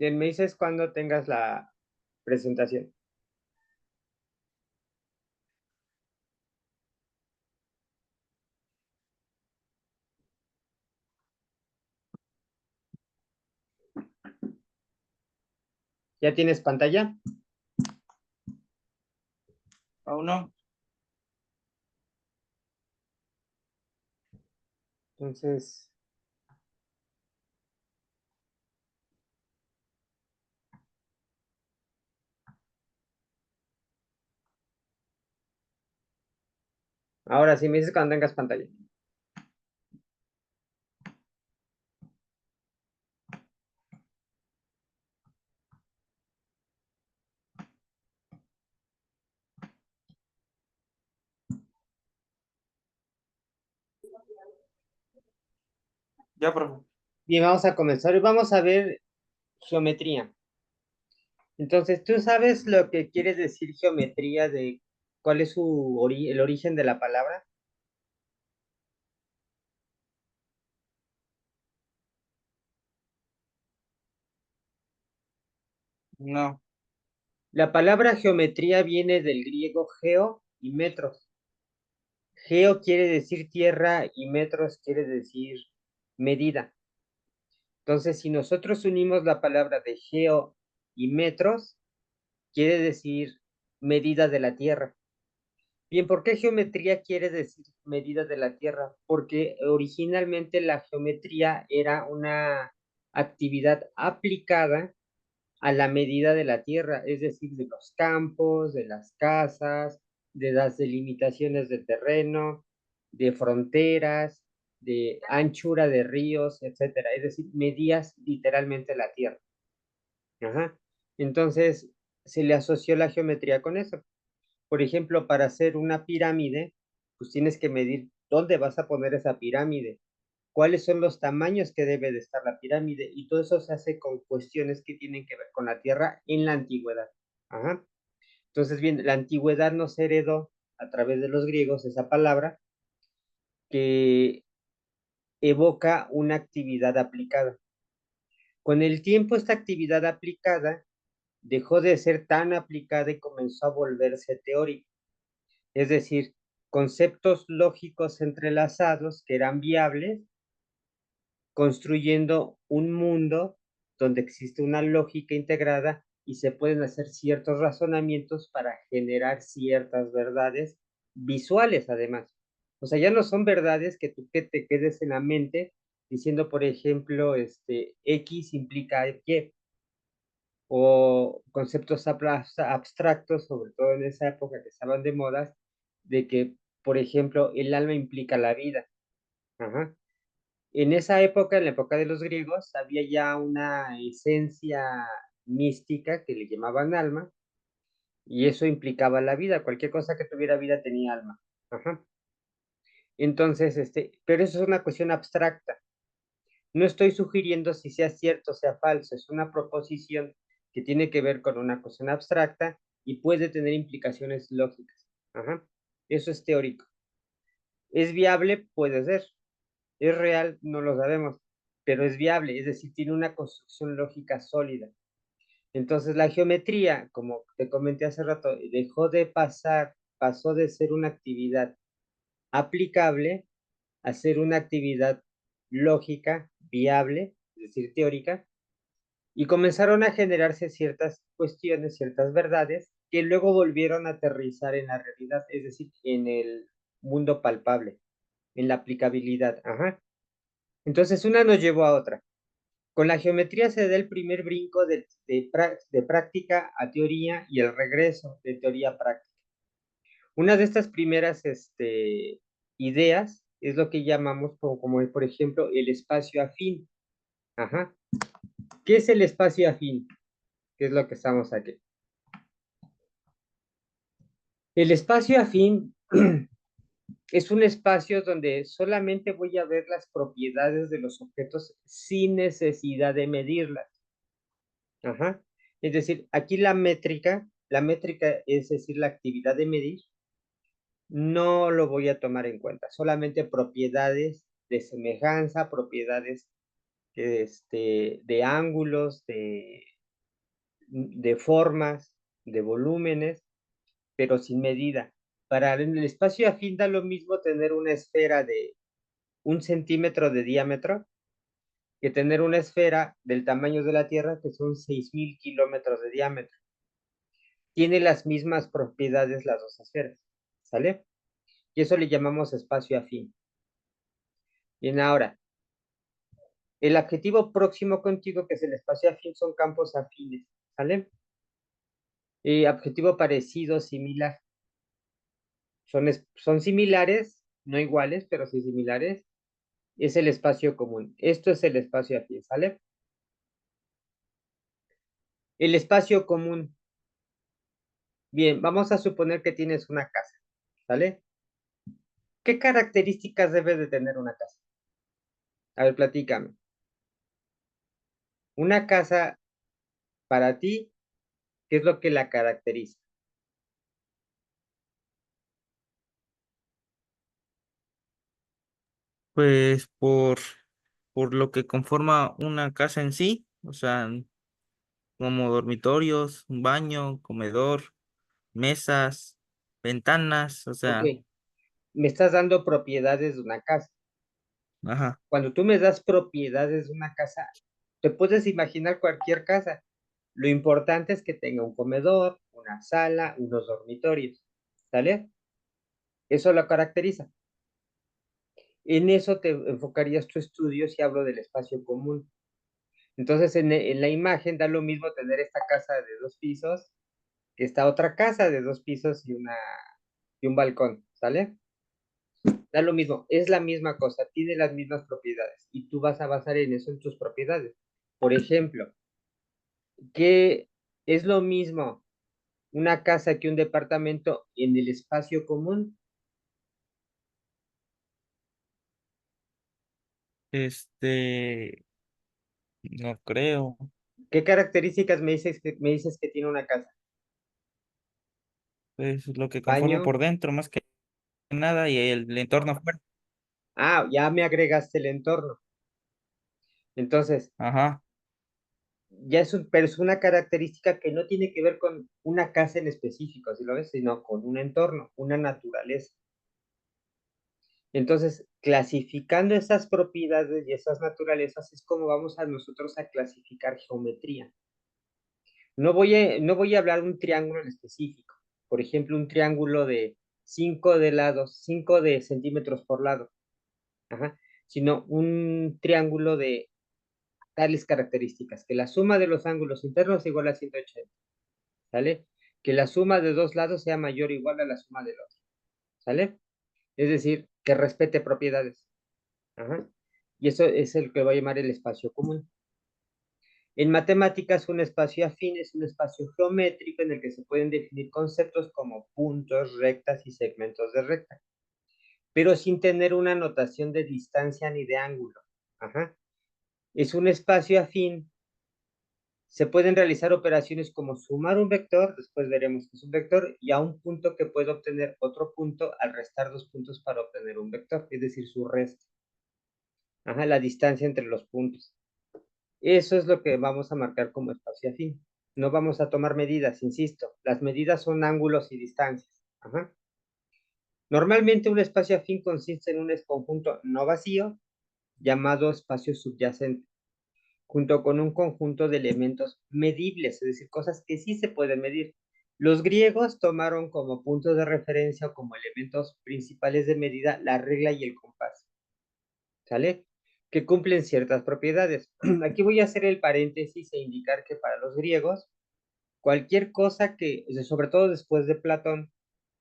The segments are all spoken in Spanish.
Bien, me dices cuando tengas la presentación. ¿Ya tienes pantalla? Aún no. Entonces, ahora sí me dices cuando tengas pantalla. Ya, profe. Bien, vamos a comenzar. Hoy vamos a ver geometría. Entonces, ¿tú sabes lo que quiere decir geometría de cuál es el origen de la palabra? No. La palabra geometría viene del griego geo y metros. Geo quiere decir tierra y metros quiere decir medida. Entonces, si nosotros unimos la palabra de geo y metros, quiere decir medida de la Tierra. Bien, ¿por qué geometría quiere decir medida de la Tierra? Porque originalmente la geometría era una actividad aplicada a la medida de la Tierra, es decir, de los campos, de las casas, de las delimitaciones de terreno, de fronteras, de anchura de ríos, etcétera. Es decir, medías literalmente la Tierra. Ajá. Entonces, se le asoció la geometría con eso. Por ejemplo, para hacer una pirámide, pues tienes que medir dónde vas a poner esa pirámide, cuáles son los tamaños que debe de estar la pirámide, y todo eso se hace con cuestiones que tienen que ver con la tierra en la antigüedad. Ajá. Entonces, bien, la antigüedad nos heredó a través de los griegos esa palabra que evoca una actividad aplicada. Con el tiempo, esta actividad aplicada dejó de ser tan aplicada y comenzó a volverse teórica. Es decir, conceptos lógicos entrelazados que eran viables, construyendo un mundo donde existe una lógica integrada y se pueden hacer ciertos razonamientos para generar ciertas verdades visuales además. O sea, ya no son verdades que tú que te quedes en la mente diciendo, por ejemplo, X implica Y, o conceptos abstractos, sobre todo en esa época que estaban de moda, de que, por ejemplo, el alma implica la vida. Ajá. En esa época, en la época de los griegos, había ya una esencia mística que le llamaban alma, y eso implicaba la vida. Cualquier cosa que tuviera vida tenía alma. Ajá. Entonces, pero eso es una cuestión abstracta. No estoy sugiriendo si sea cierto o sea falso, es una proposición que tiene que ver con una cuestión abstracta y puede tener implicaciones lógicas. Ajá. Eso es teórico. ¿Es viable? Puede ser. ¿Es real? No lo sabemos, pero es viable, es decir, tiene una construcción lógica sólida. Entonces, la geometría, como te comenté hace rato, pasó de ser una actividad aplicable a ser una actividad lógica, viable, es decir, teórica, y comenzaron a generarse ciertas cuestiones, ciertas verdades, que luego volvieron a aterrizar en la realidad, es decir, en el mundo palpable, en la aplicabilidad. Ajá. Entonces, una nos llevó a otra. Con la geometría se da el primer brinco de práctica a teoría y el regreso de teoría a práctica. Una de estas primeras ideas es lo que llamamos como, por ejemplo, el espacio afín. Ajá. ¿Qué es el espacio afín? ¿Qué es lo que estamos aquí? El espacio afín es un espacio donde solamente voy a ver las propiedades de los objetos sin necesidad de medirlas. Ajá. Es decir, aquí la métrica es decir, la actividad de medir, no lo voy a tomar en cuenta, solamente propiedades de semejanza, propiedades de ángulos, de formas, de volúmenes, pero sin medida. Para el espacio afín da lo mismo tener una esfera de 1 centímetro de diámetro que tener una esfera del tamaño de la Tierra, que son 6.000 kilómetros de diámetro. Tiene las mismas propiedades las dos esferas, ¿sale? Y eso le llamamos espacio afín. Bien, ahora, el adjetivo próximo contigo, que es el espacio afín, son campos afines, ¿sale? Adjetivo parecido, similar. Son similares, no iguales, pero sí similares. Es el espacio común. Esto es el espacio afín, ¿sale? El espacio común. Bien, vamos a suponer que tienes una casa, ¿sale? ¿Qué características debe de tener una casa? A ver, platícame. Una casa para ti, ¿qué es lo que la caracteriza? Pues por lo que conforma una casa en sí, o sea, como dormitorios, un baño, comedor, mesas, ventanas, o Ok, sea, me estás dando propiedades de una casa. ajá, Cuando tú me das propiedades de una casa, te puedes imaginar cualquier casa. Lo importante es que tenga un comedor, una sala, unos dormitorios, ¿sale? Eso lo caracteriza. En eso te enfocarías tu estudio si hablo del espacio común. Entonces, en la imagen da lo mismo tener esta casa de 2 pisos que esta otra casa de 2 pisos y un balcón, ¿sale? Da lo mismo, es la misma cosa, tiene las mismas propiedades y tú vas a basar en eso en tus propiedades. Por ejemplo, ¿qué es lo mismo una casa que un departamento en el espacio común? este, no creo, ¿Qué características me dices que tiene una casa? pues lo que conforma Baño. por dentro más que nada y el entorno afuera, Ah, ya me agregaste el entorno. Entonces, ajá, ya pero es una característica que no tiene que ver con una casa en específico, ¿sí lo ves? Sino con un entorno, una naturaleza. Entonces, clasificando esas propiedades y esas naturalezas es como vamos a nosotros a clasificar geometría. No voy a hablar de un triángulo en específico. Por ejemplo, un triángulo de 5 de lados, 5 de centímetros por lado, ajá, sino un triángulo de tales características, que la suma de los ángulos internos es igual a 180, ¿sale? Que la suma de dos lados sea mayor o igual a la suma del otro, ¿sale? Es decir, que respete propiedades. Ajá. Y eso es el que voy a llamar el espacio común. En matemáticas, un espacio afín es un espacio geométrico en el que se pueden definir conceptos como puntos, rectas y segmentos de recta, pero sin tener una notación de distancia ni de ángulo. Ajá. Es un espacio afín. Se pueden realizar operaciones como sumar un vector, después veremos que es un vector, y a un punto que puede obtener otro punto al restar 2 puntos para obtener un vector, es decir, su resto. Ajá, la distancia entre los puntos. Eso es lo que vamos a marcar como espacio afín. No vamos a tomar medidas, insisto. Las medidas son ángulos y distancias. Ajá. Normalmente un espacio afín consiste en un conjunto no vacío llamado espacio subyacente, junto con un conjunto de elementos medibles, es decir, cosas que sí se pueden medir. Los griegos tomaron como puntos de referencia o como elementos principales de medida la regla y el compás, ¿sale? Que cumplen ciertas propiedades. Aquí voy a hacer el paréntesis e indicar que para los griegos, cualquier cosa que, sobre todo después de Platón,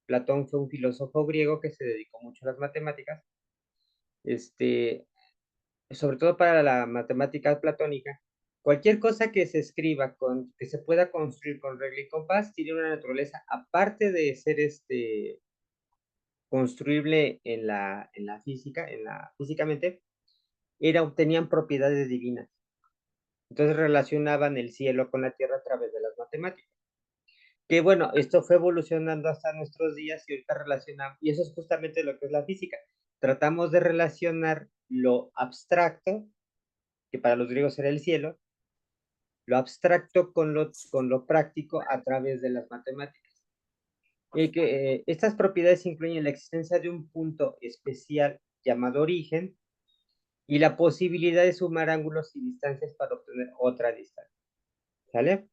Platón fue un filósofo griego que se dedicó mucho a las matemáticas, este, sobre todo para la matemática platónica, cualquier cosa que se escriba, que se pueda construir con regla y compás, tiene una naturaleza, aparte de ser construible físicamente, tenían propiedades divinas. Entonces relacionaban el cielo con la tierra a través de las matemáticas. Que bueno, esto fue evolucionando hasta nuestros días y ahorita relacionamos, y eso es justamente lo que es la física. Tratamos de relacionar lo abstracto, que para los griegos era el cielo, lo abstracto con lo práctico a través de las matemáticas. Estas propiedades incluyen la existencia de un punto especial llamado origen y la posibilidad de sumar ángulos y distancias para obtener otra distancia. ¿Sale?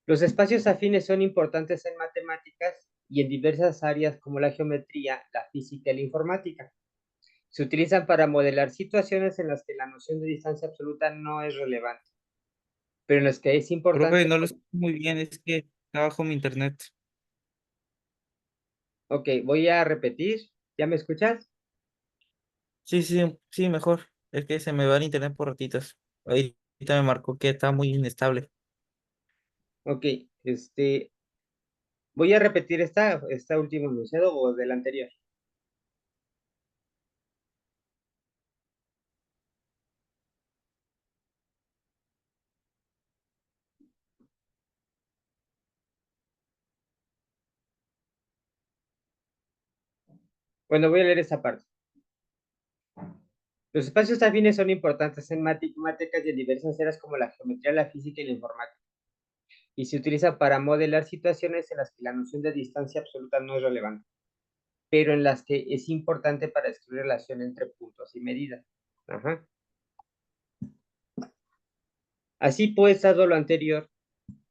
Los espacios afines son importantes en matemáticas y en diversas áreas como la geometría, la física y la informática. Se utilizan para modelar situaciones en las que la noción de distancia absoluta no es relevante, pero en las que es Profe, importante. no lo escucho muy bien, es que está bajo mi internet. Ok, voy a repetir. ¿Ya me escuchas? Sí, sí, sí, mejor. Es que se me va el internet por ratitas. Ahorita me marcó que está muy inestable. Ok, voy a repetir esta último enunciado o del anterior. Bueno, voy a leer esta parte. Los espacios afines son importantes en matemáticas y en diversas áreas como la geometría, la física y la informática, y se utiliza para modelar situaciones en las que la noción de distancia absoluta no es relevante, pero en las que es importante para describir relación entre puntos y medidas. Ajá. Así pues, dado lo anterior,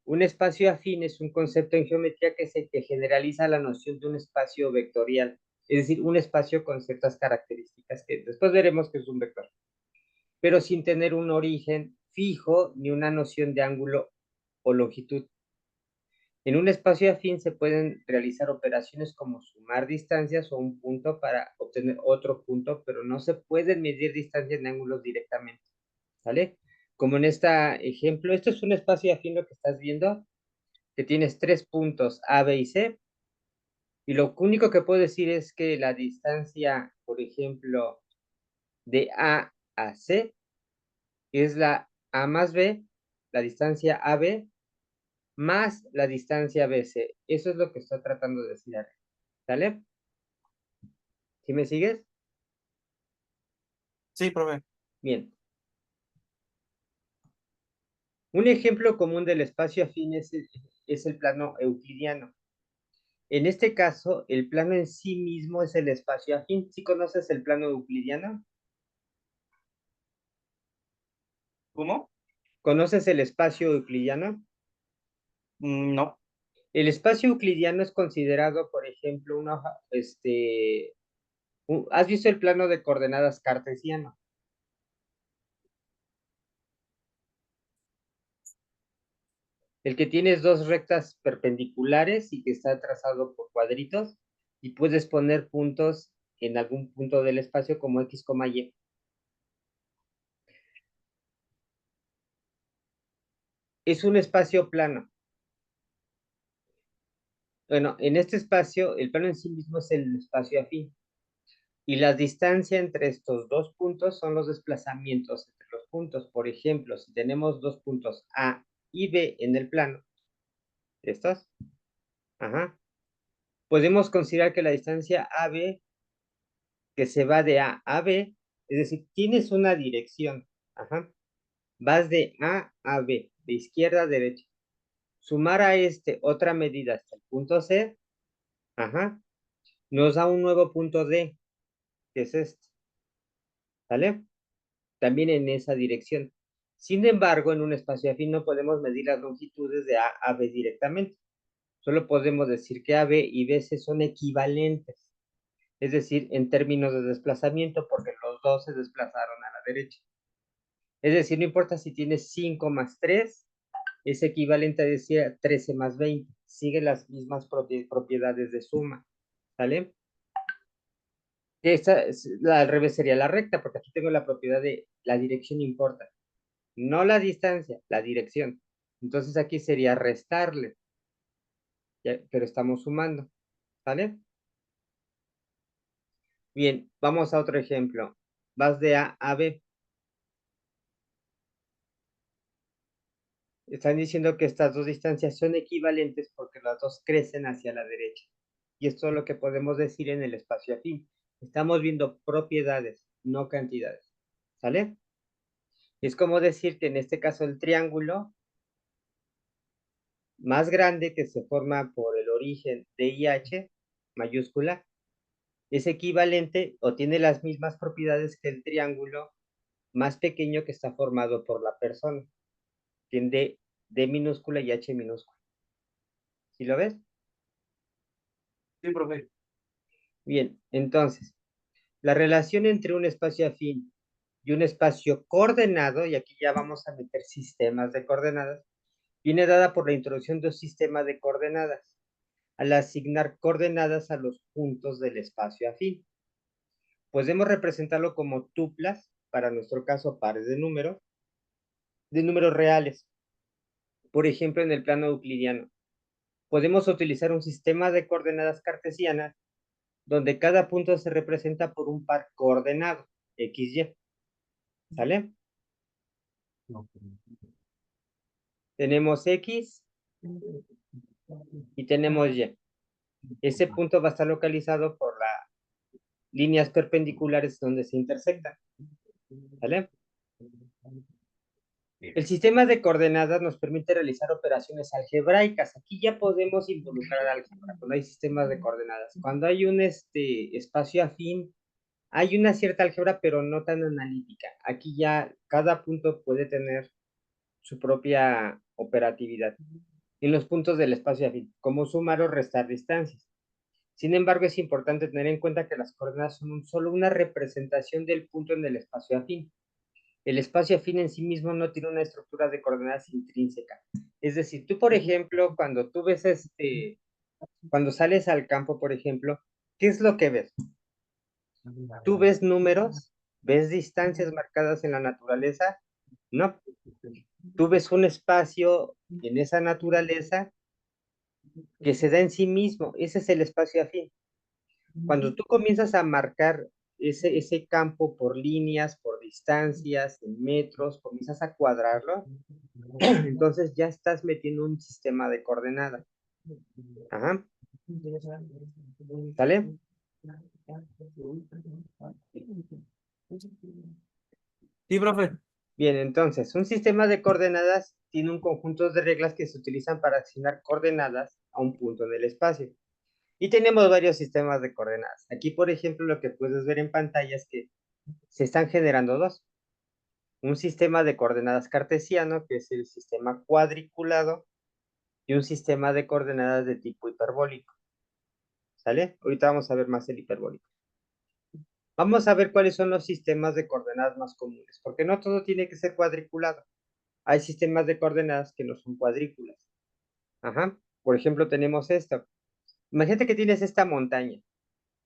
un espacio afín es un concepto en geometría que generaliza la noción de un espacio vectorial, es decir, un espacio con ciertas características que después veremos que es un vector, pero sin tener un origen fijo ni una noción de ángulo o longitud. En un espacio afín se pueden realizar operaciones como sumar distancias o un punto para obtener otro punto, pero no se pueden medir distancias en ángulos directamente, ¿sale? Como en este ejemplo, esto es un espacio afín lo que estás viendo, que tienes 3 puntos A, B y C, y lo único que puedo decir es que la distancia, por ejemplo, de A a C es la A más B, la distancia AB, más la distancia BC. Eso es lo que estoy tratando de decir arriba, ¿sale? ¿Sí me sigues? Sí, profe. Bien. Un ejemplo común del espacio afín es el plano euclidiano. En este caso, el plano en sí mismo es el espacio afín. ¿Sí conoces el plano euclidiano? ¿Cómo? ¿Conoces el espacio euclidiano? No. El espacio euclidiano es considerado, por ejemplo, ¿has visto el plano de coordenadas cartesiano? El que tienes dos rectas perpendiculares y que está trazado por cuadritos y puedes poner puntos en algún punto del espacio como X, Y. Es un espacio plano. Bueno, en este espacio, el plano en sí mismo es el espacio afín. Y la distancia entre estos dos puntos son los desplazamientos entre los puntos. Por ejemplo, si tenemos dos puntos A y B en el plano, ¿estos? Ajá. Podemos considerar que la distancia AB, que se va de A a B, es decir, tienes una dirección. Ajá. Vas de A a B, de izquierda a derecha. Sumar a otra medida hasta el punto C, ajá, nos da un nuevo punto D, que es este, ¿vale? También en esa dirección. Sin embargo, en un espacio afín no podemos medir las longitudes de A a B directamente. Solo podemos decir que AB y BC son equivalentes, es decir, en términos de desplazamiento, porque los dos se desplazaron a la derecha. Es decir, no importa si tienes 5 más 3, es equivalente a decir 13 más 20. Sigue las mismas propiedades de suma, ¿sale? Al revés sería la recta, porque aquí tengo la propiedad de la dirección importa. No la distancia, la dirección. Entonces aquí sería restarle, pero estamos sumando, ¿vale? Bien, vamos a otro ejemplo. Vas de A a B. Están diciendo que estas dos distancias son equivalentes porque las dos crecen hacia la derecha. Y esto es lo que podemos decir en el espacio afín. Estamos viendo propiedades, no cantidades, ¿sale? Es como decir que en este caso el triángulo más grande que se forma por el origen de IH mayúscula es equivalente o tiene las mismas propiedades que el triángulo más pequeño que está formado por la persona. Tiene D minúscula y H minúscula. ¿Sí lo ves? Sí, profe. Bien, entonces, la relación entre un espacio afín y un espacio coordenado, y aquí ya vamos a meter sistemas de coordenadas, viene dada por la introducción de un sistema de coordenadas, al asignar coordenadas a los puntos del espacio afín. Podemos representarlo como tuplas, para nuestro caso pares de números reales. Por ejemplo, en el plano euclidiano, podemos utilizar un sistema de coordenadas cartesianas donde cada punto se representa por un par coordenado, x, y. ¿Sale? Tenemos x y tenemos y. Ese punto va a estar localizado por las líneas perpendiculares donde se intersectan. ¿Sale? El sistema de coordenadas nos permite realizar operaciones algebraicas. Aquí ya podemos involucrar álgebra cuando hay sistemas de coordenadas. Cuando hay un espacio afín, hay una cierta álgebra, pero no tan analítica. Aquí ya cada punto puede tener su propia operatividad. En los puntos del espacio afín, como sumar o restar distancias. Sin embargo, es importante tener en cuenta que las coordenadas son solo una representación del punto en el espacio afín. El espacio afín en sí mismo no tiene una estructura de coordenadas intrínseca. Es decir, tú, por ejemplo, cuando tú ves cuando sales al campo, por ejemplo, ¿qué es lo que ves? ¿Tú ves números? ¿Ves distancias marcadas en la naturaleza? No. Tú ves un espacio en esa naturaleza que se da en sí mismo. Ese es el espacio afín. Cuando tú comienzas a marcar ese campo por líneas, por distancias, en metros, comienzas a cuadrarlo, entonces ya estás metiendo un sistema de coordenadas. Ajá, ¿sale? Sí, profe. Bien, entonces, un sistema de coordenadas tiene un conjunto de reglas que se utilizan para asignar coordenadas a un punto en el espacio. Y tenemos varios sistemas de coordenadas. Aquí, por ejemplo, lo que puedes ver en pantalla es que se están generando dos. Un sistema de coordenadas cartesiano, que es el sistema cuadriculado, y un sistema de coordenadas de tipo hiperbólico. ¿Sale? Ahorita vamos a ver más el hiperbólico. Vamos a ver cuáles son los sistemas de coordenadas más comunes, porque no todo tiene que ser cuadriculado. Hay sistemas de coordenadas que no son cuadrículas. Ajá. Por ejemplo, tenemos esto. Imagínate que tienes esta montaña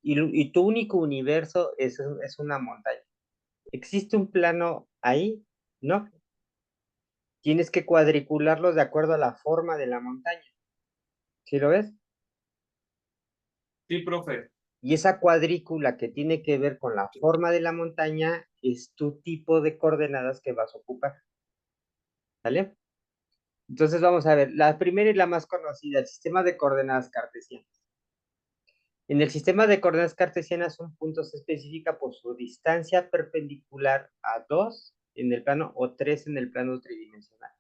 y tu único universo es una montaña. ¿Existe un plano ahí? No. Tienes que cuadricularlos de acuerdo a la forma de la montaña. ¿Sí lo ves? Sí, profe. Y esa cuadrícula que tiene que ver con la forma de la montaña es tu tipo de coordenadas que vas a ocupar. ¿Vale? Entonces vamos a ver, la primera y la más conocida, el sistema de coordenadas cartesianas. En el sistema de coordenadas cartesianas, un punto se especifica por su distancia perpendicular a 2 en el plano o 3 en el plano tridimensional.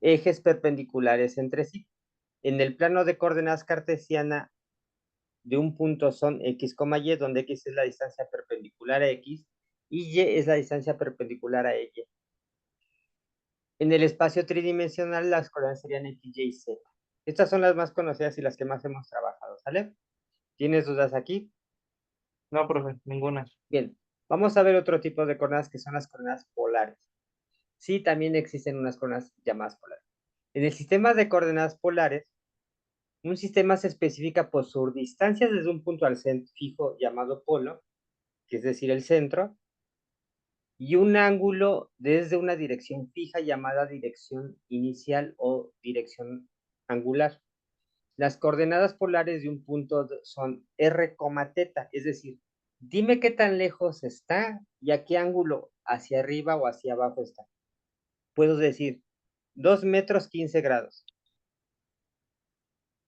Ejes perpendiculares entre sí. En el plano de coordenadas cartesiana, de un punto son x, y, donde x es la distancia perpendicular a x y y es la distancia perpendicular a y. En el espacio tridimensional, las coordenadas serían x, y, z. Estas son las más conocidas y las que más hemos trabajado, ¿sale? ¿Tienes dudas aquí? No, profe, ninguna. Bien, vamos a ver otro tipo de coordenadas que son las coordenadas polares. Sí, también existen unas coordenadas llamadas polares. En el sistema de coordenadas polares, un sistema se especifica por su distancia desde un punto al centro fijo llamado polo, que es decir, el centro, y un ángulo desde una dirección fija llamada dirección inicial o dirección angular. Las coordenadas polares de un punto son r, teta, es decir, dime qué tan lejos está y a qué ángulo hacia arriba o hacia abajo está. Puedo decir 2 metros 15 grados,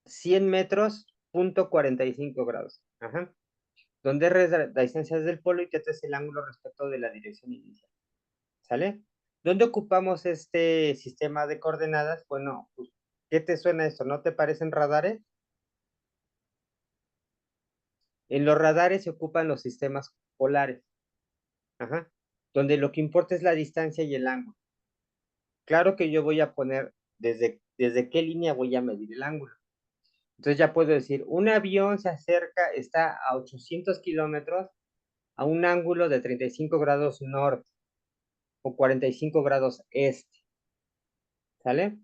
100 metros, punto 45 grados. Donde r es la distancia desde el polo y teta es el ángulo respecto de la dirección inicial. ¿Sale? ¿Dónde ocupamos este sistema de coordenadas? Bueno, pues, ¿qué te suena esto? ¿No te parecen radares? En los radares se ocupan los sistemas polares, ajá, donde lo que importa es la distancia y el ángulo. Claro que yo voy a poner desde qué línea voy a medir el ángulo. Entonces ya puedo decir, un avión se acerca, está a 800 kilómetros a un ángulo de 35 grados norte o 45 grados este, ¿sale?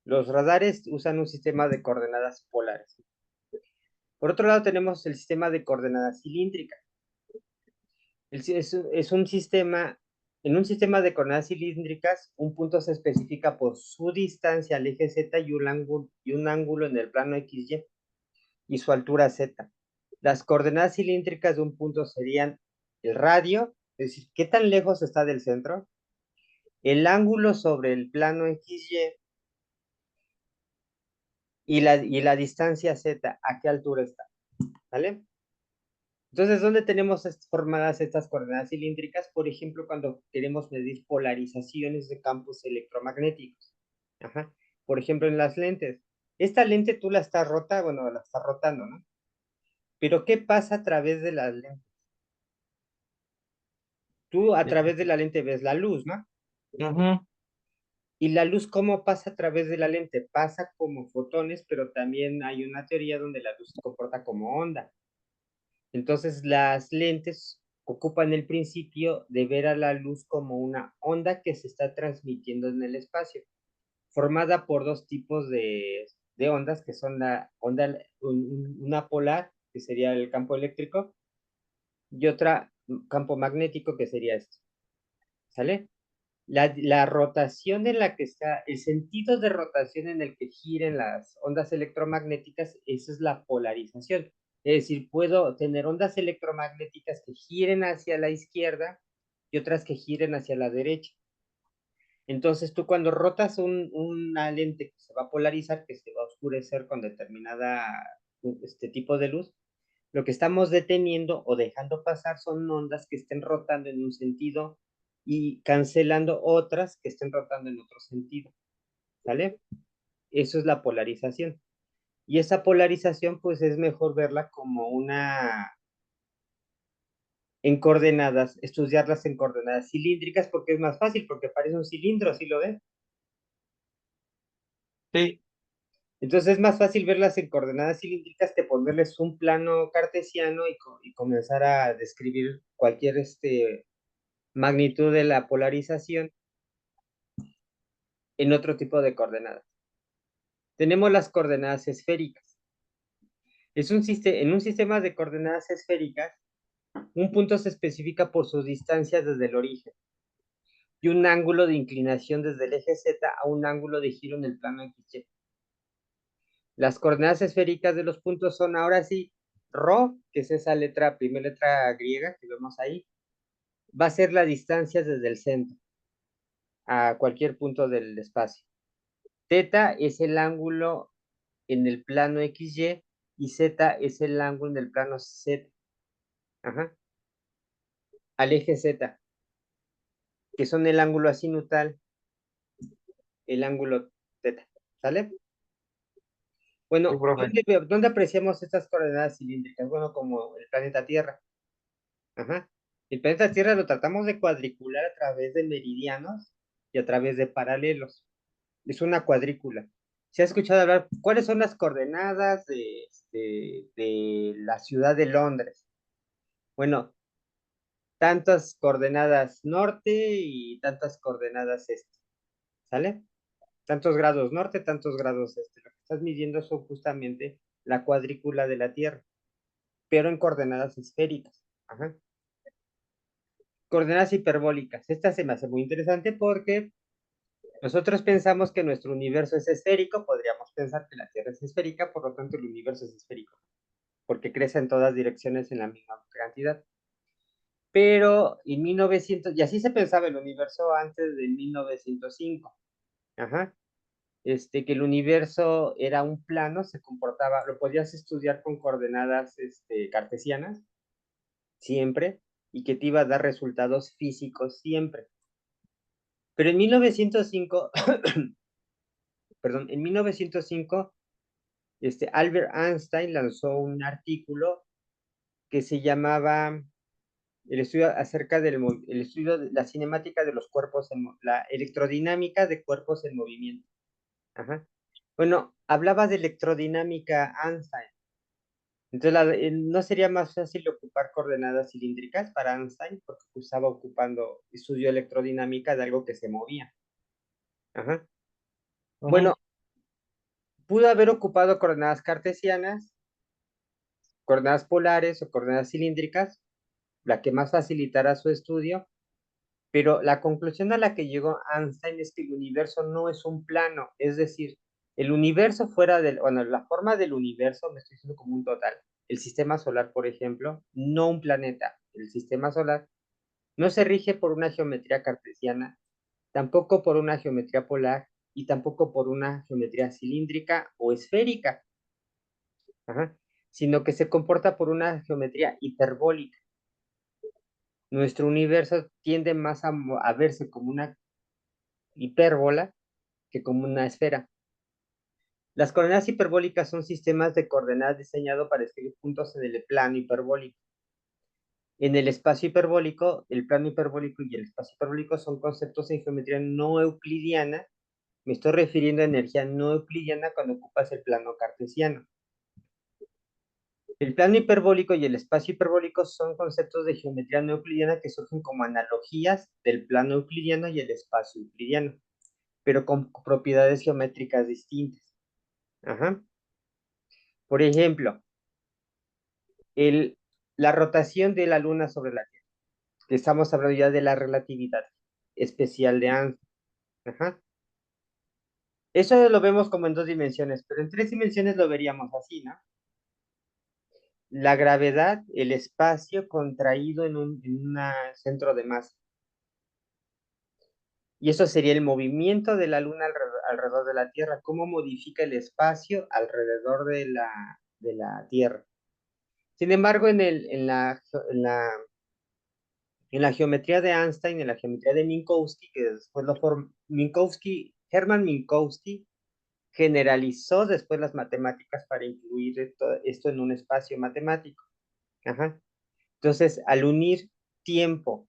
Los radares usan un sistema de coordenadas polares. Por otro lado, tenemos el sistema de coordenadas cilíndricas. Es un sistema, en un sistema de coordenadas cilíndricas, un punto se especifica por su distancia al eje Z y un ángulo en el plano XY y su altura Z. Las coordenadas cilíndricas de un punto serían el radio, es decir, qué tan lejos está del centro, el ángulo sobre el plano XY y la distancia Z, a qué altura está, ¿vale? Entonces, ¿dónde tenemos formadas estas coordenadas cilíndricas? Por ejemplo, cuando queremos medir polarizaciones de campos electromagnéticos. Ajá. Por ejemplo, en las lentes. Esta lente tú la estás rota, bueno, la estás rotando, ¿no? Pero ¿qué pasa a través de las lentes? Tú a través de la lente ves la luz, ¿no? Ujú. Y la luz, ¿cómo pasa a través de la lente? Pasa como fotones, pero también hay una teoría donde la luz se comporta como onda. Entonces, las lentes ocupan el principio de ver a la luz como una onda que se está transmitiendo en el espacio, formada por dos tipos de ondas, que son la onda, una polar, que sería el campo eléctrico, y otra campo magnético, que sería esto. ¿Sale? La rotación en la que está, el sentido de rotación en el que giren las ondas electromagnéticas, eso es la polarización. Es decir, puedo tener ondas electromagnéticas que giren hacia la izquierda y otras que giren hacia la derecha. Entonces, tú cuando rotas una lente que se va a polarizar, que se va a oscurecer con determinada tipo de luz, lo que estamos deteniendo o dejando pasar son ondas que estén rotando en un sentido y cancelando otras que estén rotando en otro sentido, ¿sale? Eso es la polarización. Y esa polarización, pues es mejor verla como en coordenadas, estudiarlas en coordenadas cilíndricas porque es más fácil, porque parece un cilindro, ¿sí lo ves? Sí, Entonces es más fácil verlas en coordenadas cilíndricas que ponerles un plano cartesiano y comenzar a describir cualquier magnitud de la polarización en otro tipo de coordenadas. Tenemos las coordenadas esféricas. En un sistema de coordenadas esféricas, un punto se especifica por su distancia desde el origen y un ángulo de inclinación desde el eje Z a un ángulo de giro en el plano XY. Las coordenadas esféricas de los puntos son ahora sí, ρ, que es esa letra, primera letra griega que vemos ahí, va a ser la distancia desde el centro a cualquier punto del espacio. Teta es el ángulo en el plano XY y Z es el ángulo en el plano Z. Ajá. Al eje Z, que son el ángulo azimutal, el ángulo teta. ¿Sale? sí, Bueno, profe. ¿dónde apreciamos estas coordenadas cilíndricas? Bueno, como el planeta Tierra. Ajá. El planeta Tierra lo tratamos de cuadricular a través de meridianos y a través de paralelos. Es una cuadrícula. ¿Se ha escuchado hablar cuáles son las coordenadas de la ciudad de Londres? Bueno, tantas coordenadas norte y tantas coordenadas este, ¿sale? Tantos grados norte, tantos grados este. Lo que estás midiendo son justamente la cuadrícula de la Tierra, pero en coordenadas esféricas. Ajá. Coordenadas hiperbólicas. Esta se me hace muy interesante porque nosotros pensamos que nuestro universo es esférico, podríamos pensar que la Tierra es esférica, por lo tanto el universo es esférico, porque crece en todas direcciones en la misma cantidad. Pero en 1900, y así se pensaba el universo antes de 1905, ajá, que el universo era un plano, se comportaba, lo podías estudiar con coordenadas cartesianas, siempre, y que te iba a dar resultados físicos siempre. Pero en 1905, perdón, en 1905, Albert Einstein lanzó un artículo que se llamaba el estudio acerca el estudio de la cinemática de los cuerpos, la electrodinámica de cuerpos en movimiento. Ajá. Bueno, hablaba de electrodinámica Einstein. Entonces, ¿no sería más fácil ocupar coordenadas cilíndricas para Einstein? Porque estaba ocupando estudio electrodinámica de algo que se movía. Ajá. Ujú. Bueno, pudo haber ocupado coordenadas cartesianas, coordenadas polares o coordenadas cilíndricas, la que más facilitara su estudio, pero la conclusión a la que llegó Einstein es que el universo no es un plano, es decir, el universo fuera del, bueno, la forma del universo, me estoy diciendo como un total, el sistema solar, por ejemplo, no un planeta, el sistema solar no se rige por una geometría cartesiana, tampoco por una geometría polar y tampoco por una geometría cilíndrica o esférica, ajá, sino que se comporta por una geometría hiperbólica. Nuestro universo tiende más a verse como una hipérbola que como una esfera. Las coordenadas hiperbólicas son sistemas de coordenadas diseñados para escribir puntos en el plano hiperbólico. En el espacio hiperbólico, el plano hiperbólico y el espacio hiperbólico son conceptos en geometría no euclidiana. Me estoy refiriendo a energía no euclidiana cuando ocupas el plano cartesiano. El plano hiperbólico y el espacio hiperbólico son conceptos de geometría no euclidiana que surgen como analogías del plano euclidiano y el espacio euclidiano, pero con propiedades geométricas distintas. Ajá. Por ejemplo, el, la rotación de la Luna sobre la Tierra. Estamos hablando ya de la relatividad especial de Einstein. Ajá. Eso lo vemos como en dos dimensiones, pero en tres dimensiones lo veríamos así, ¿no? La gravedad, el espacio contraído en un centro de masa. Y eso sería el movimiento de la Luna alrededor de la Tierra, cómo modifica el espacio alrededor de la Tierra. Sin embargo, en la geometría de Einstein, en la geometría de Minkowski, que después lo formó Hermann Minkowski, generalizó después las matemáticas para incluir esto en un espacio matemático. Ajá. Entonces, al unir tiempo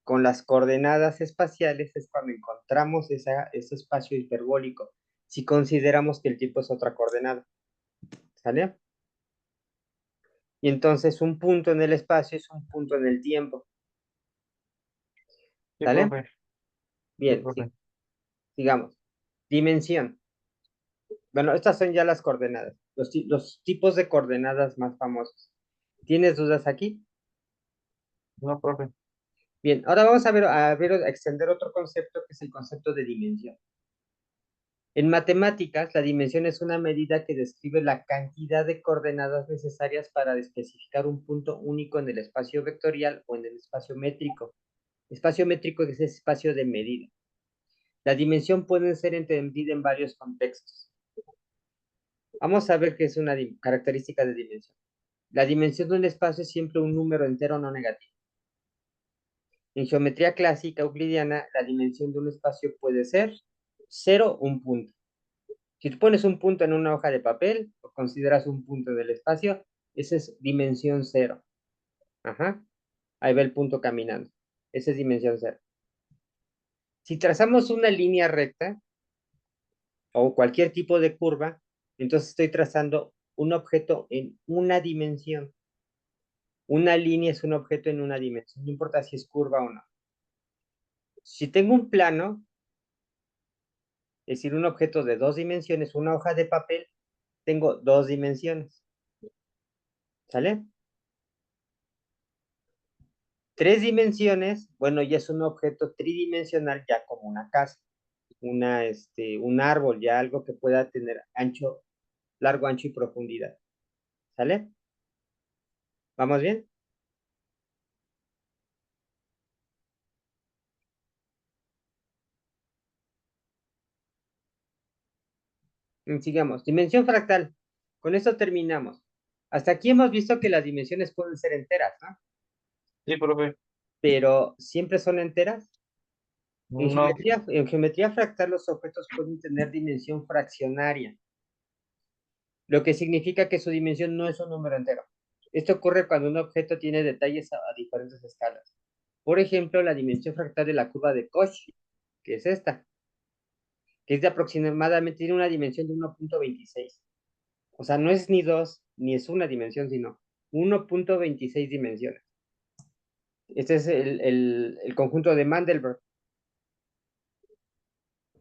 con las coordenadas espaciales es cuando encontramos ese espacio hiperbólico, si consideramos que el tiempo es otra coordenada. ¿Sale? Y entonces un punto en el espacio es un punto en el tiempo. Sí, ¿Sale? profe. Sí, Bien, profe. sigamos. Dimensión. Bueno, estas son ya las coordenadas, los tipos de coordenadas más famosos. ¿Tienes dudas aquí? No, profe. Bien, ahora vamos a extender otro concepto que es el concepto de dimensión. En matemáticas, la dimensión es una medida que describe la cantidad de coordenadas necesarias para especificar un punto único en el espacio vectorial o en el espacio métrico. Espacio métrico es ese espacio de medida. La dimensión puede ser entendida en varios contextos. Vamos a ver qué es una característica de dimensión. La dimensión de un espacio es siempre un número entero no negativo. En geometría clásica euclidiana, la dimensión de un espacio puede ser 0, un punto. Si tú pones un punto en una hoja de papel, o consideras un punto del espacio, esa es dimensión 0. Ajá. Ahí va el punto caminando. Esa es dimensión 0. Si trazamos una línea recta o cualquier tipo de curva, entonces estoy trazando un objeto en una dimensión. Una línea es un objeto en una dimensión, no importa si es curva o no. Si tengo un plano, es decir, un objeto de dos dimensiones, una hoja de papel, tengo dos dimensiones. ¿Sale? Tres dimensiones, bueno, ya es un objeto tridimensional, ya como una casa, un árbol, ya algo que pueda tener ancho, largo, ancho y profundidad. ¿Sale? ¿Vamos bien? Sigamos. Dimensión fractal. Con esto terminamos. Hasta aquí hemos visto que las dimensiones pueden ser enteras, ¿no? Sí, profe. pero siempre son enteras. No, En geometría fractal los objetos pueden tener dimensión fraccionaria, lo que significa que su dimensión no es un número entero. Esto ocurre cuando un objeto tiene detalles a diferentes escalas. Por ejemplo, la dimensión fractal de la curva de Cauchy, que es esta, que es de aproximadamente, tiene una dimensión de 1.26. O sea, no es ni dos, ni es una dimensión, sino 1.26 dimensiones. Este es el conjunto de Mandelbrot,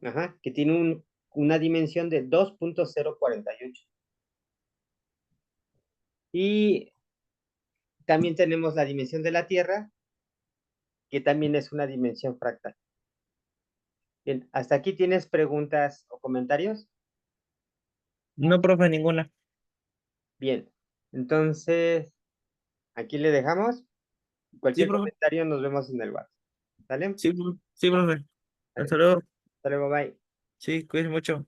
ajá, que tiene una dimensión de 2.048. Y también tenemos la dimensión de la Tierra, que también es una dimensión fractal. Bien, ¿hasta aquí tienes preguntas o comentarios? no, profe, ninguna. Bien, entonces aquí le dejamos. Sí, Cualquier profe. comentario nos vemos en el WhatsApp. ¿Sale? Sí, sí, profe. Hasta Vale. luego. Hasta luego, bye. Sí, cuídense mucho.